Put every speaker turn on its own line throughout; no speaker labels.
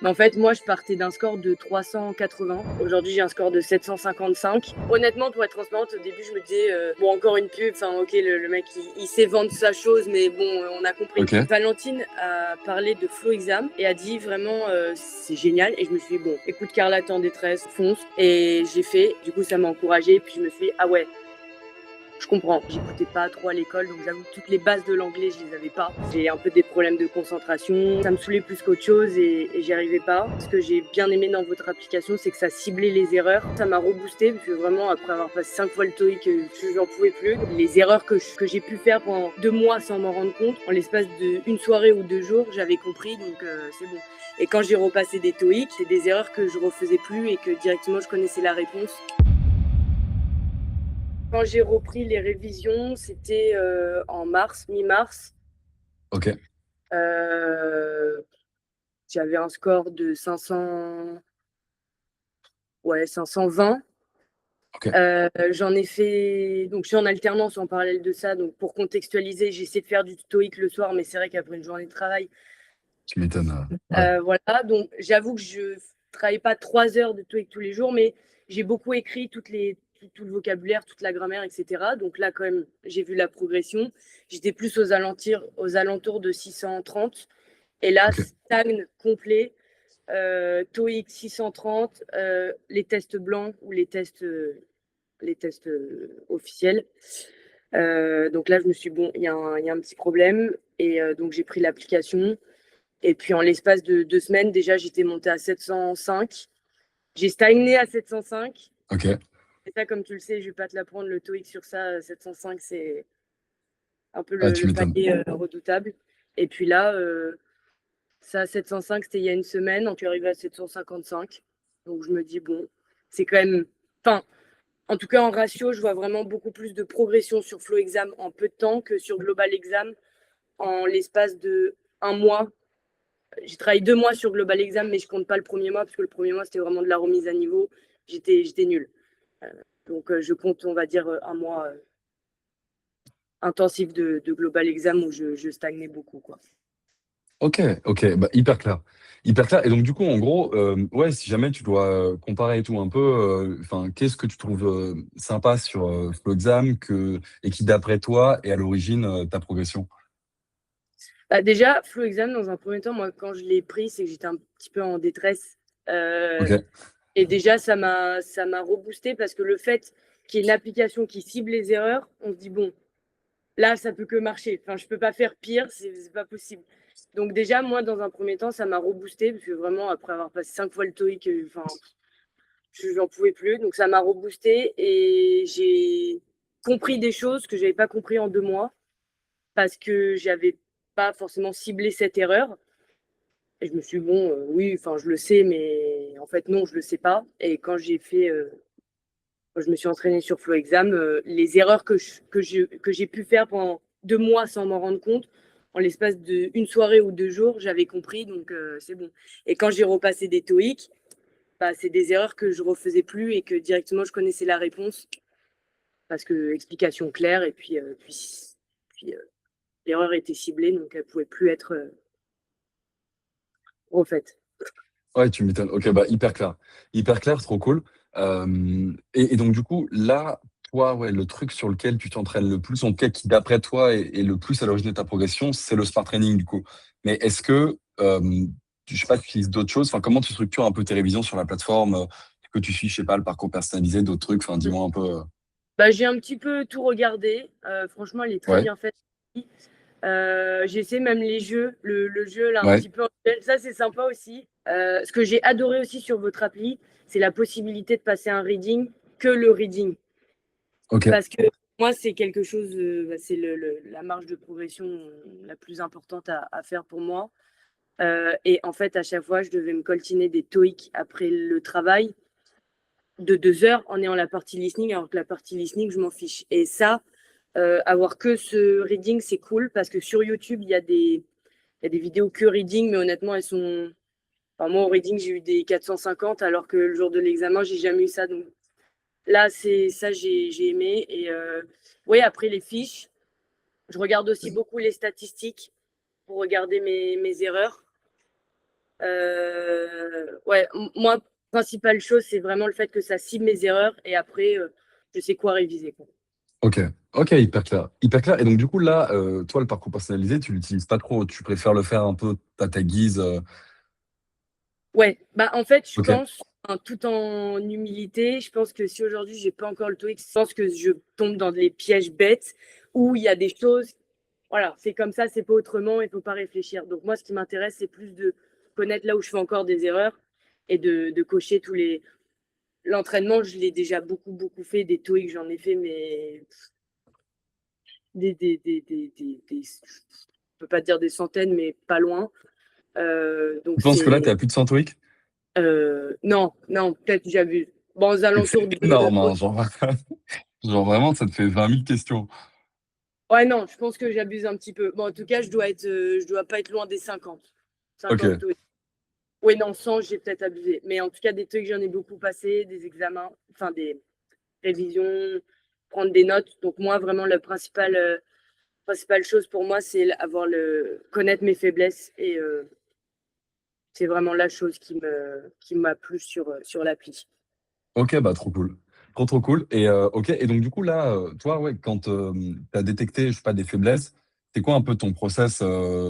Mais en fait, moi, je partais d'un score de 380. Aujourd'hui, j'ai un score de 755. Honnêtement, pour être transparente, au début, je me disais, bon, encore une pub. Enfin, ok, le mec, il sait vendre sa chose, mais bon, on a compris.
Ok.
Valentine a parlé de Flow Exam et a dit vraiment, c'est génial. Et je me suis dit, bon, écoute, Carla, t'es en détresse, fonce. Et j'ai fait. Du coup, ça m'a encouragée. Puis je me suis dit, ah ouais, je comprends. J'écoutais pas trop à l'école, donc j'avoue que toutes les bases de l'anglais, je les avais pas. J'ai un peu des problèmes de concentration. Ça me saoulait plus qu'autre chose et j'y arrivais pas. Ce que j'ai bien aimé dans votre application, c'est que ça ciblait les erreurs. Ça m'a reboosté, parce que vraiment, après avoir passé 5 fois le TOEIC, j'en pouvais plus. Les erreurs que j'ai pu faire pendant 2 mois sans m'en rendre compte, en l'espace d'une soirée ou 2 jours, j'avais compris, donc c'est bon. Et quand j'ai repassé des TOEIC, c'est des erreurs que je refaisais plus et que directement je connaissais la réponse. Quand j'ai repris les révisions, c'était en mars, mi-mars.
Ok.
Euh, J'avais un score de 500, ouais, 520.
Ok.
J'en ai fait, donc je suis en alternance en parallèle de ça. Donc pour contextualiser, j'essaie de faire du TOEIC le soir, mais c'est vrai qu'après une journée de travail,
Tu m'étonnes. Ouais.
voilà. Donc j'avoue que je travaille pas 3 heures de TOEIC tous les jours, mais j'ai beaucoup écrit tout le vocabulaire, toute la grammaire, etc. Donc là, quand même, j'ai vu la progression. J'étais plus aux alentours de 630. Et là,
Ok.
stagne complet. TOEIC 630, les tests blancs ou les tests officiels. Donc là, je me suis dit, bon, il y a un petit problème. Et donc, j'ai pris l'application. Et puis, en l'espace de 2 semaines, déjà, j'étais montée à 705. J'ai stagné à 705.
Ok.
Et ça, comme tu le sais, je ne vais pas te l'apprendre, le TOEIC sur ça, 705, c'est un peu
Ah,
le,
tu
le
m'étonnes.
palier redoutable. Et puis là, ça, 705, c'était il y a une semaine. On est arrivé à 755. Donc, je me dis, bon, c'est quand même. Enfin, en tout cas, en ratio, je vois vraiment beaucoup plus de progression sur Flow Exam en peu de temps que sur Global Exam en l'espace de un mois. J'ai travaillé 2 mois sur Global Exam, mais je compte pas le premier mois, parce que le premier mois, c'était vraiment de la remise à niveau. J'étais nulle. Donc, je compte, on va dire, un mois intensif de Global Exam où je stagnais beaucoup, quoi.
Ok, ok, bah, hyper clair. Hyper clair. Et donc, du coup, en gros, ouais, si jamais tu dois comparer et tout un peu, enfin, qu'est-ce que tu trouves sympa sur Floxam et qui, d'après toi, est à l'origine ta progression?
Bah, déjà, Flow Exam, dans un premier temps, moi, quand je l'ai pris, c'est que j'étais un petit peu en détresse.
Ok,
Et déjà, ça m'a reboosté parce que le fait qu'il y ait une application qui cible les erreurs, on se dit, bon, là, ça peut que marcher. Enfin, je peux pas faire pire, c'est pas possible. Donc déjà, moi, dans un premier temps, ça m'a reboosté parce que vraiment, après avoir passé 5 fois le TOEIC, enfin, je n'en pouvais plus. Donc ça m'a reboosté et j'ai compris des choses que j'avais pas compris en 2 mois parce que j'avais pas forcément ciblé cette erreur. Et je me suis dit, bon, oui, enfin, je le sais, mais en fait, non, je le sais pas. Et quand je me suis entraînée sur Flow Exam, les erreurs que j'ai pu faire pendant 2 mois sans m'en rendre compte, en l'espace d'une soirée ou 2 jours, j'avais compris, donc c'est bon. Et quand j'ai repassé des TOEIC, bah, c'est des erreurs que je refaisais plus et que directement je connaissais la réponse parce que explication claire et puis l'erreur était ciblée, donc elle pouvait plus être refaite.
ouais, tu m'étonnes. Ok, bah, hyper clair. Hyper clair, trop cool. Et donc, du coup, là, toi, ouais, le truc sur lequel tu t'entraînes le plus, en tout cas, qui, d'après toi, est le plus à l'origine de ta progression, c'est le smart training, du coup. Mais est-ce que, je sais pas, tu utilises d'autres choses? Enfin, comment tu structures un peu tes révisions sur la plateforme que tu suis, je sais pas, le parcours personnalisé, d'autres trucs? Enfin, dis-moi un peu.
Bah, j'ai un petit peu tout regardé. Franchement, elle est très
Ouais,
bien faite. J'ai essayé même les jeux, le jeu là un
ouais,
petit peu en duel. Ça c'est sympa aussi. Ce que j'ai adoré aussi sur votre appli, c'est la possibilité de passer un reading que le reading.
ok,
Parce que moi, c'est quelque chose, bah, c'est la marge de progression la plus importante à faire pour moi. Et en fait, à chaque fois, je devais me coltiner des TOEIC après le travail de 2 heures en ayant la partie listening, alors que la partie listening, je m'en fiche. Et ça, avoir que ce reading, c'est cool parce que sur YouTube, il y a des vidéos que reading, mais honnêtement, elles sont. Enfin, moi, au reading, j'ai eu des 450, alors que le jour de l'examen, j'ai jamais eu ça. Donc là, c'est ça, j'ai aimé. Et oui, après les fiches, je regarde aussi beaucoup les statistiques pour regarder mes erreurs. ouais, moi, principale chose, c'est vraiment le fait que ça cible mes erreurs et après, je sais quoi réviser, quoi.
Ok, ok, hyper clair. Hyper clair. Et donc, du coup, là, toi, le parcours personnalisé, tu l'utilises pas trop. Tu préfères le faire un peu à ta guise.
Ouais, bah en fait, je
Ok.
pense, hein, tout en humilité, je pense que si aujourd'hui j'ai pas encore le TOEIC, je pense que je tombe dans des pièges bêtes où il y a des choses, voilà, c'est comme ça, c'est pas autrement, il faut pas réfléchir. Donc moi, ce qui m'intéresse, c'est plus de connaître là où je fais encore des erreurs et de cocher tous les. L'entraînement, je l'ai déjà beaucoup, beaucoup fait, des TOEIC, j'en ai fait, mais je peux pas dire des centaines, mais pas loin. Donc
Je pense que là,
c'est
tu es à plus de 100 TOEIC.
non, non, peut-être j'abuse. Bon, aux alentours
C'est
de.
énorme, hein, genre, genre vraiment, ça te fait 20 000 questions.
Ouais, non, je pense que j'abuse un petit peu. Bon, en tout cas, je dois pas être loin des 50. 50
Ok.
TOEIC. Oui, non, 100, j'ai peut-être abusé. Mais en tout cas, des TOEIC, j'en ai beaucoup passé, des examens, enfin des révisions, prendre des notes. Donc moi, vraiment, la principale chose pour moi, c'est connaître mes faiblesses et c'est vraiment la chose qui m'a plu sur l'appli.
Ok, bah trop cool. Trop, trop cool. Et ok. Et donc, du coup, là, toi, ouais, quand tu as détecté, je sais pas, des faiblesses, c'est quoi un peu ton process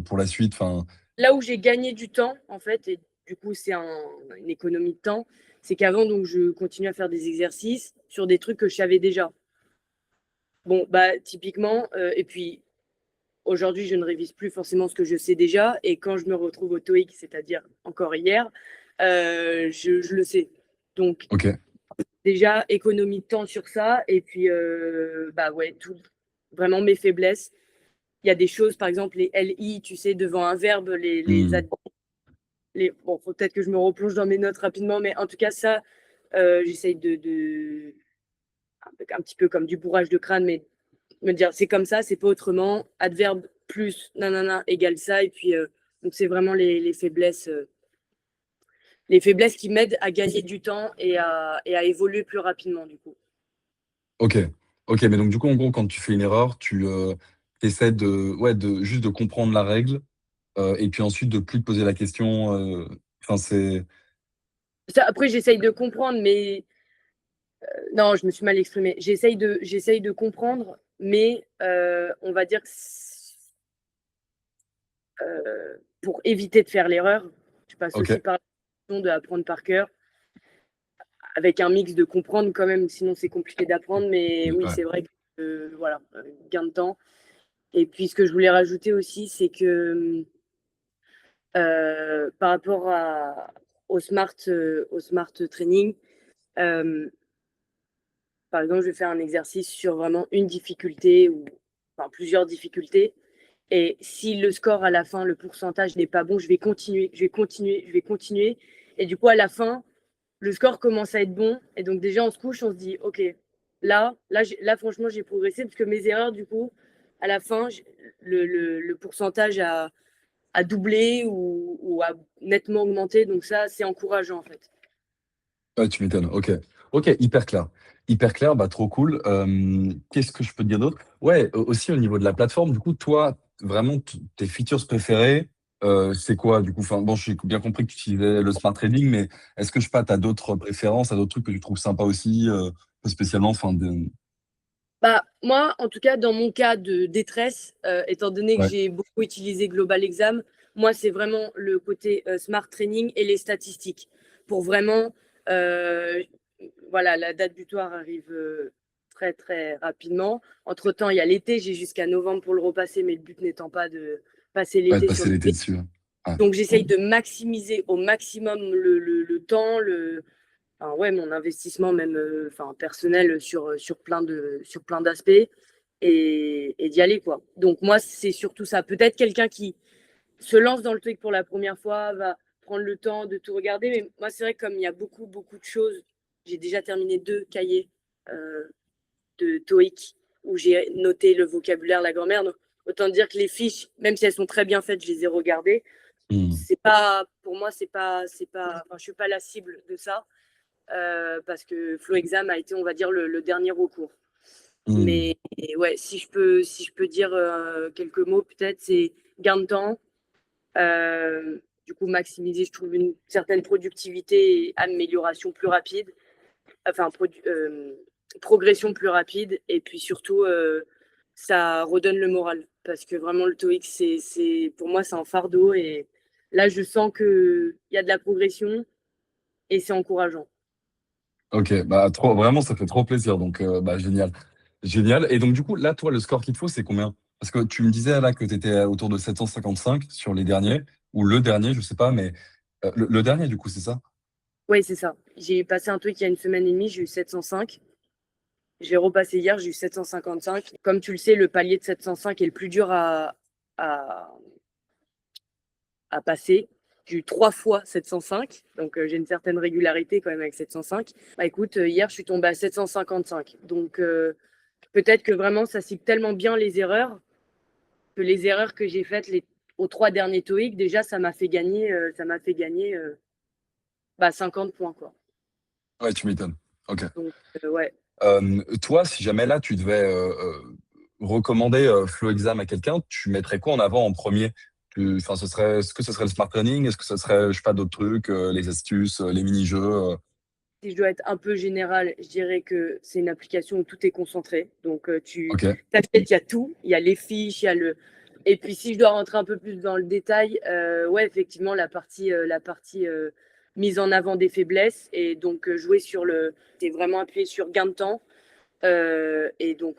pour la suite? Enfin,
Là où j'ai gagné du temps, en fait, et du coup, c'est une économie de temps, c'est qu'avant, donc, je continuais à faire des exercices sur des trucs que je savais déjà. Bon, bah, typiquement, et puis aujourd'hui, je ne révise plus forcément ce que je sais déjà, et quand je me retrouve au TOEIC, c'est-à-dire encore hier, je le sais. Donc,
ok.
déjà, économie de temps sur ça, et puis, bah ouais, vraiment mes faiblesses. Il y a des choses, par exemple, les LI, tu sais, devant un verbe,
Hmm.
bon, faut peut-être que je me replonge dans mes notes rapidement, mais en tout cas, ça, j'essaye un petit peu comme du bourrage de crâne, mais me dire c'est comme ça, c'est pas autrement. Adverbe plus nanana égale ça, et puis donc c'est vraiment les faiblesses qui m'aident à gagner du temps et à évoluer plus rapidement, du coup.
Ok. Ok. Mais donc, du coup, en gros, quand tu fais une erreur, tu essaies ouais, juste de comprendre la règle et puis ensuite de plus te poser la question. Enfin, c'est.
Ça, après, j'essaye de comprendre, mais non, je me suis mal exprimée. J'essaye de comprendre, mais on va dire que pour éviter de faire l'erreur, je passe
Ok.
aussi par la de apprendre par cœur, avec un mix de comprendre quand même, sinon c'est compliqué d'apprendre, mais oui,
Ouais.
c'est vrai que voilà, gain de temps. Et puis ce que je voulais rajouter aussi, c'est que par rapport au smart training, euh, par exemple, je vais faire un exercice sur vraiment une difficulté ou enfin, plusieurs difficultés. Et si le score à la fin, le pourcentage n'est pas bon, je vais continuer, je vais continuer, je vais continuer. Et du coup, à la fin, le score commence à être bon. Et donc, déjà, on se couche, on se dit, OK, là franchement, j'ai progressé parce que mes erreurs, du coup, à la fin, le pourcentage a doublé ou a nettement augmenté. Donc, ça, c'est encourageant, en fait.
Ouais, tu m'étonnes. Ok. Ok, hyper clair. Hyper clair, bah trop cool. Qu'est-ce que je peux te dire d'autre? Ouais, aussi au niveau de la plateforme, du coup, toi, vraiment, tes features préférées, c'est quoi, du coup? Enfin, bon, j'ai bien compris que tu utilisais le smart trading, mais est-ce que, je sais pas, tu as d'autres préférences, t'as d'autres trucs que tu trouves sympas aussi, spécialement, enfin,
Bah, moi, en tout cas, dans mon cas de détresse, étant donné que
ouais,
j'ai beaucoup utilisé Global Exam, moi, c'est vraiment le côté smart training et les statistiques. Pour vraiment, euh, voilà, la date butoir arrive très, très rapidement. Entre-temps, il y a l'été, j'ai jusqu'à novembre pour le repasser, mais le but n'étant pas de passer
ouais, de
l'été sur
passer
le
l'été
TOEIC.
dessus, hein. Ouais.
Donc, j'essaye de maximiser au maximum le temps, enfin, ouais, mon investissement même enfin, personnel sur plein d'aspects et d'y aller quoi. Donc moi c'est surtout ça. Peut-être quelqu'un qui se lance dans le truc pour la première fois va prendre le temps de tout regarder, mais moi c'est vrai que comme il y a beaucoup de choses, j'ai déjà terminé 2 cahiers euh, de TOEIC où j'ai noté le vocabulaire, la grammaire. Donc, autant dire que les fiches, même si elles sont très bien faites, je les ai regardées.
Hmm.
C'est pas pour moi enfin, je suis pas la cible de ça parce que Flow Exam a été, on va dire, le dernier recours.
Hmm.
Mais ouais, si je peux dire quelques mots, peut-être, c'est gain de temps, du coup maximiser, je trouve, une certaine productivité et amélioration plus rapide, enfin progression plus rapide, et puis surtout ça redonne le moral parce que vraiment le TOEIC pour moi c'est un fardeau, et là je sens que il y a de la progression et c'est encourageant.
Ok, bah trop, vraiment, ça fait trop plaisir. Donc, bah génial. Génial. Et donc, du coup, là, toi, le score qu'il te faut, c'est combien? Parce que tu me disais là que tu étais autour de 755 sur les derniers, ou le dernier, je sais pas, mais le dernier, du coup, c'est ça?
Oui, c'est ça. J'ai passé un truc il y a une semaine et demie, j'ai eu 705. J'ai repassé hier, j'ai eu 755. Comme tu le sais, le palier de 705 est le plus dur à, à passer. J'ai eu 3 fois 705, donc j'ai une certaine régularité quand même avec 705. Bah écoute, hier je suis tombée à 755. Donc peut-être que vraiment ça cible tellement bien les erreurs, que les erreurs que j'ai faites aux 3 derniers TOEIC, déjà ça m'a fait gagner 50 points quoi.
Ouais, tu m'étonnes. Ok.
Donc ouais.
Toi, si jamais là, tu devais recommander Flow Exam à quelqu'un, tu mettrais quoi en avant en premier? Enfin, est-ce que ce serait le smart training? Est-ce que ce serait, je sais pas, d'autres trucs, les astuces, les mini-jeux?
Si je dois être un peu général, je dirais que c'est une application où tout est concentré. Donc, tu
Ok.
t'achètes, il y a tout. Il y a les fiches, il y a le. Et puis, si je dois rentrer un peu plus dans le détail, ouais, effectivement, la partie mise en avant des faiblesses, et donc jouer sur le. C'est vraiment appuyer sur gain de temps, et donc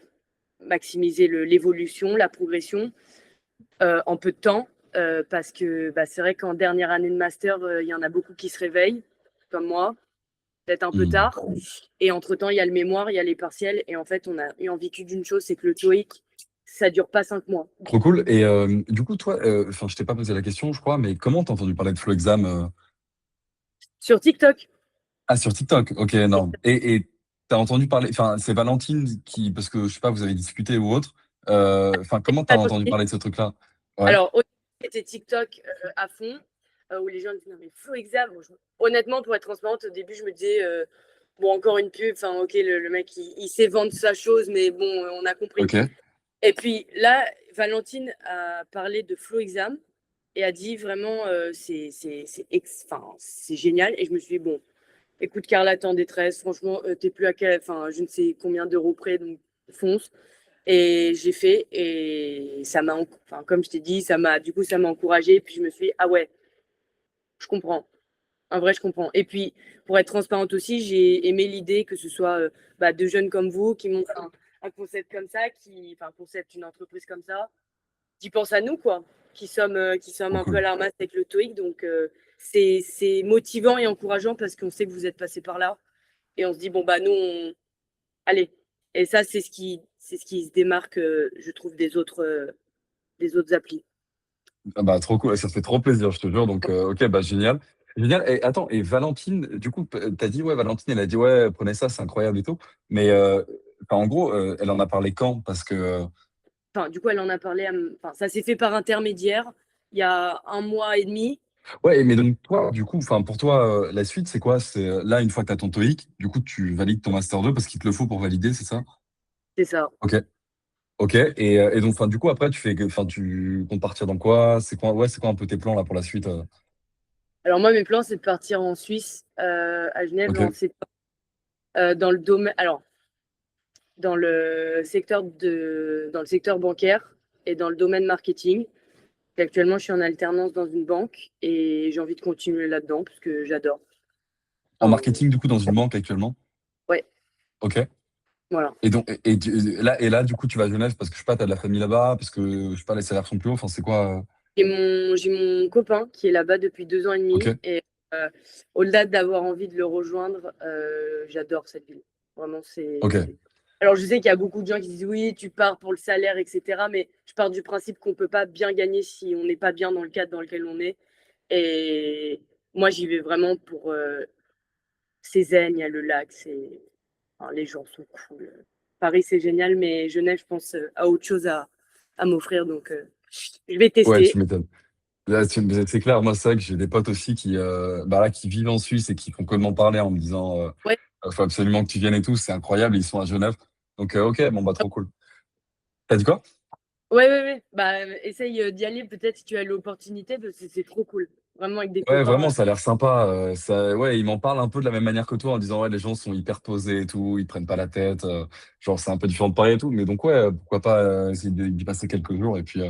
maximiser l'évolution, la progression en peu de temps. Parce que bah, c'est vrai qu'en dernière année de master, il y en a beaucoup qui se réveillent, comme moi, peut-être un peu
Hmm.
tard. Et entre-temps, il y a le mémoire, il y a les partiels. Et en fait, on a eu envie d'une chose, c'est que le TOEIC, ça dure pas 5 mois.
Trop cool. Et du coup, toi, enfin, je t'ai pas posé la question, je crois, mais comment t'as entendu parler de Flow Exam?
Sur TikTok,
Ah, sur TikTok. Ok, non. Et t'as entendu parler, enfin, c'est Valentine qui, parce que je sais pas, vous avez discuté ou autre. Enfin, comment t'as entendu parler de ce truc-là? Ouais.
alors, c'était TikTok à fond, où les gens disaient, non, mais Flow Exam. Honnêtement, pour être transparente, au début, je me disais, bon, encore une pub, enfin, ok, le mec, il sait vendre sa chose, mais bon, on a compris.
Ok.
Et puis là, Valentine a parlé de Flow Exam et a dit vraiment, enfin, c'est génial. Et je me suis dit, bon, écoute, Carla, t'es en détresse. Franchement, t'es plus enfin, je ne sais combien d'euros près, donc fonce. Et j'ai fait, et ça m'a, enfin, comme je t'ai dit, ça m'a encouragée. Puis je me suis dit, ah ouais, je comprends. En vrai, je comprends. Et puis, pour être transparente aussi, j'ai aimé l'idée que ce soit bah, de jeunes comme vous qui montent un concept comme ça, enfin, un concept, une entreprise comme ça, qui pense à nous, quoi, qui sommes
Trop
un peu à
cool.
la ramasse avec le TOEIC. Donc, c'est motivant et encourageant parce qu'on sait que vous êtes passé par là. Et on se dit, bon, bah, nous, allez. Et ça, c'est ce qui se démarque, je trouve, des autres applis.
Ah bah, trop cool. Ça fait trop plaisir, je te jure. Donc, ok, bah, génial. Génial. Et attends, et Valentine, du coup, t'as dit, ouais, Valentine, elle a dit, ouais, prenez ça, c'est incroyable et tout. Mais, enfin, en gros, elle en a parlé quand? Parce que,
Enfin, du coup, elle en a parlé, enfin, ça s'est fait par intermédiaire il y a 1 mois et demi.
ouais, mais donc, toi, du coup, enfin, pour toi, la suite, c'est quoi? C'est là, une fois que t'as ton TOEIC, du coup, tu valides ton Master 2 parce qu'il te le faut pour valider, c'est ça?
C'est ça.
Ok. Ok. Et donc, enfin, du coup, après, enfin, tu comptes partir dans quoi? C'est quoi, ouais, c'est quoi un peu tes plans là pour la suite?
Alors moi, mes plans, c'est de partir en Suisse, à Genève,
Ok.
dans le domaine, alors dans le secteur bancaire et dans le domaine marketing. Et actuellement, je suis en alternance dans une banque et j'ai envie de continuer là-dedans parce que j'adore.
En
Enfin,
marketing, du coup, dans une banque actuellement.
ouais,
Ok.
voilà.
Et donc, là, du coup, tu vas à Genève parce que je sais pas, t'as de la famille là-bas, parce que je sais pas, les salaires sont plus hauts. Enfin, c'est quoi?
J'ai mon copain qui est là-bas depuis 2 ans et demi,
Ok.
et au-delà d'avoir envie de le rejoindre, j'adore cette ville. Vraiment,
Ok.
c'est. Alors, je sais qu'il y a beaucoup de gens qui disent oui, tu pars pour le salaire, etc. Mais je pars du principe qu'on ne peut pas bien gagner si on n'est pas bien dans le cadre dans lequel on est. Et moi, j'y vais vraiment pour c'est zen, il y a le lac, enfin, les gens sont cool. Paris, c'est génial, mais Genève, je pense, a autre chose à m'offrir. Donc, je vais
Ouais,
tester.
tu m'étonnes. Là, c'est clair, moi, c'est vrai que j'ai des potes aussi qui, bah, là, qui vivent en Suisse et qui font que de m'en parler en me disant,
Ouais,
faut absolument que tu viennes et tout, c'est incroyable, ils sont à Genève. Donc, ok, bon, bah, trop cool. T'as dit quoi?
ouais, ouais, ouais. Bah, essaye d'y aller peut-être si tu as l'opportunité parce que c'est trop cool. vraiment avec des
Ouais,
copains.
vraiment, ça a l'air sympa. Ça, ouais, il m'en parle un peu de la même manière que toi en disant, ouais, les gens sont hyper posés et tout, ils prennent pas la tête. Genre, c'est un peu différent de Paris et tout. Mais donc, ouais, pourquoi pas essayer d'y passer quelques jours et puis